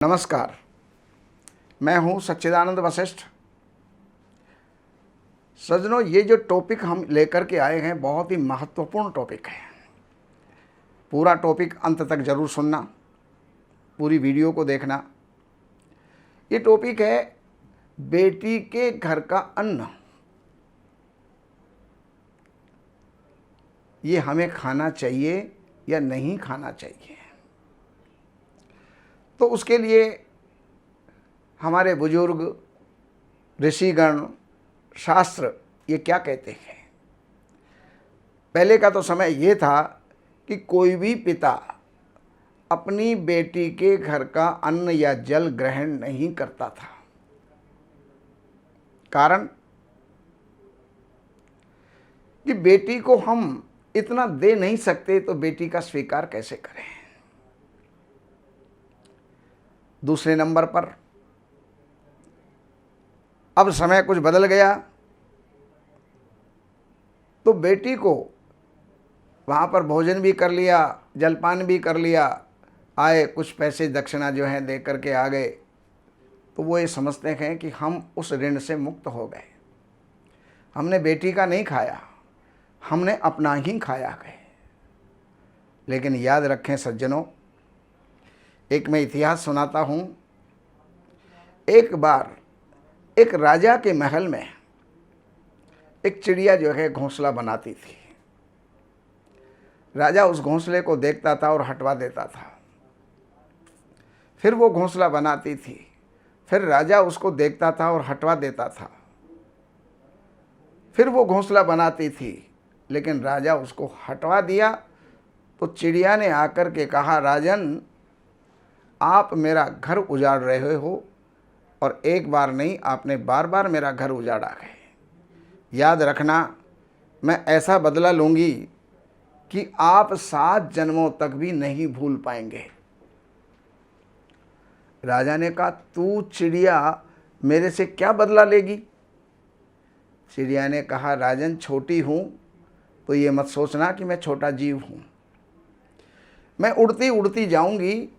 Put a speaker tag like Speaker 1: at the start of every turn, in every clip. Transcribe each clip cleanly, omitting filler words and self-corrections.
Speaker 1: नमस्कार, मैं हूं सच्चिदानंद वशिष्ठ। सज्जनों, ये जो टॉपिक हम लेकर के आए हैं बहुत ही महत्वपूर्ण टॉपिक है। पूरा टॉपिक अंत तक जरूर सुनना, पूरी वीडियो को देखना। ये टॉपिक है बेटी के घर का अन्न, ये हमें खाना चाहिए या नहीं खाना चाहिए। तो उसके लिए हमारे बुजुर्ग, ऋषिगण, शास्त्र ये क्या कहते हैं। पहले का तो समय ये था कि कोई भी पिता अपनी बेटी के घर का अन्न या जल ग्रहण नहीं करता था। कारण कि बेटी को हम इतना दे नहीं सकते तो बेटी का स्वीकार कैसे करें। दूसरे नंबर पर अब समय कुछ बदल गया, तो बेटी को वहाँ पर भोजन भी कर लिया, जलपान भी कर लिया, आए कुछ पैसे दक्षिणा जो हैं दे करके आ गए, तो वो ये समझते हैं कि हम उस ऋण से मुक्त हो गए। हमने बेटी का नहीं खाया, हमने अपना ही खाया है। लेकिन याद रखें सज्जनों, एक मैं इतिहास सुनाता हूँ। एक बार एक राजा के महल में एक चिड़िया जो है घोंसला बनाती थी। राजा उस घोंसले को देखता था और हटवा देता था। फिर वो घोंसला बनाती थी, फिर राजा उसको देखता था और हटवा देता था। फिर वो घोंसला बनाती थी, लेकिन राजा उसको हटवा दिया। तो चिड़िया ने आकर के कहा, राजन, आप मेरा घर उजाड़ रहे हो, और एक बार नहीं, आपने बार बार मेरा घर उजाड़ा है। याद रखना, मैं ऐसा बदला लूँगी कि आप 7 जन्मों तक भी नहीं भूल पाएंगे। राजा ने कहा, तू चिड़िया मेरे से क्या बदला लेगी। चिड़िया ने कहा, राजन, छोटी हूँ तो ये मत सोचना कि मैं छोटा जीव हूँ। मैं उड़ती उड़ती जाऊँगी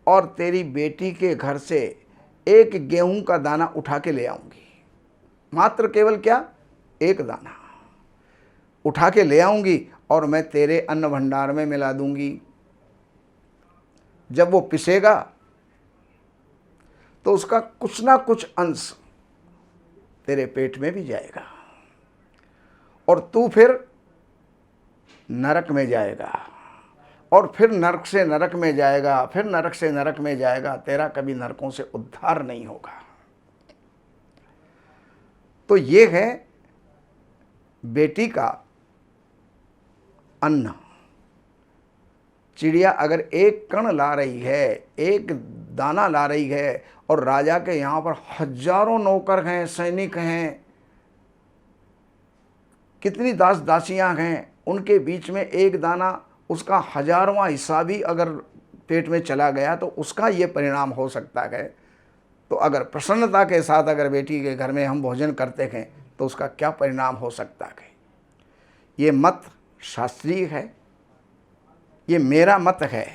Speaker 1: और तेरी बेटी के घर से एक गेहूं का दाना उठा के ले आऊंगी। मात्र केवल क्या, एक दाना उठा के ले आऊंगी और मैं तेरे अन्न भंडार में मिला दूंगी। जब वो पिसेगा तो उसका कुछ ना कुछ अंश तेरे पेट में भी जाएगा, और तू फिर नरक में जाएगा, और फिर नरक से नरक में जाएगा, फिर नरक से नरक में जाएगा। तेरा कभी नरकों से उद्धार नहीं होगा। तो ये है बेटी का अन्न। चिड़िया अगर एक कण ला रही है, एक दाना ला रही है, और राजा के यहाँ पर हजारों नौकर हैं, सैनिक हैं, कितनी दास दासियां हैं, उनके बीच में एक दाना, उसका 1000वां हिस्सा भी अगर पेट में चला गया तो उसका ये परिणाम हो सकता है। तो अगर प्रसन्नता के साथ अगर बेटी के घर में हम भोजन करते हैं तो उसका क्या परिणाम हो सकता है। ये मत शास्त्रीय है, ये मेरा मत है।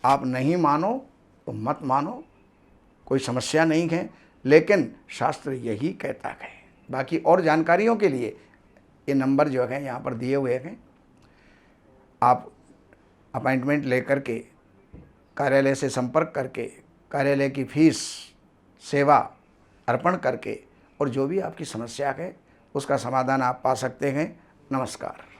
Speaker 1: आप नहीं मानो तो मत मानो, कोई समस्या नहीं है, लेकिन शास्त्र यही कहता है। बाकी और जानकारियों के लिए ये नंबर जो है यहाँ पर दिए हुए हैं। आप अपॉइंटमेंट लेकर के कार्यालय से संपर्क करके कार्यालय की फीस, सेवा अर्पण करके, और जो भी आपकी समस्या है उसका समाधान आप पा सकते हैं। नमस्कार।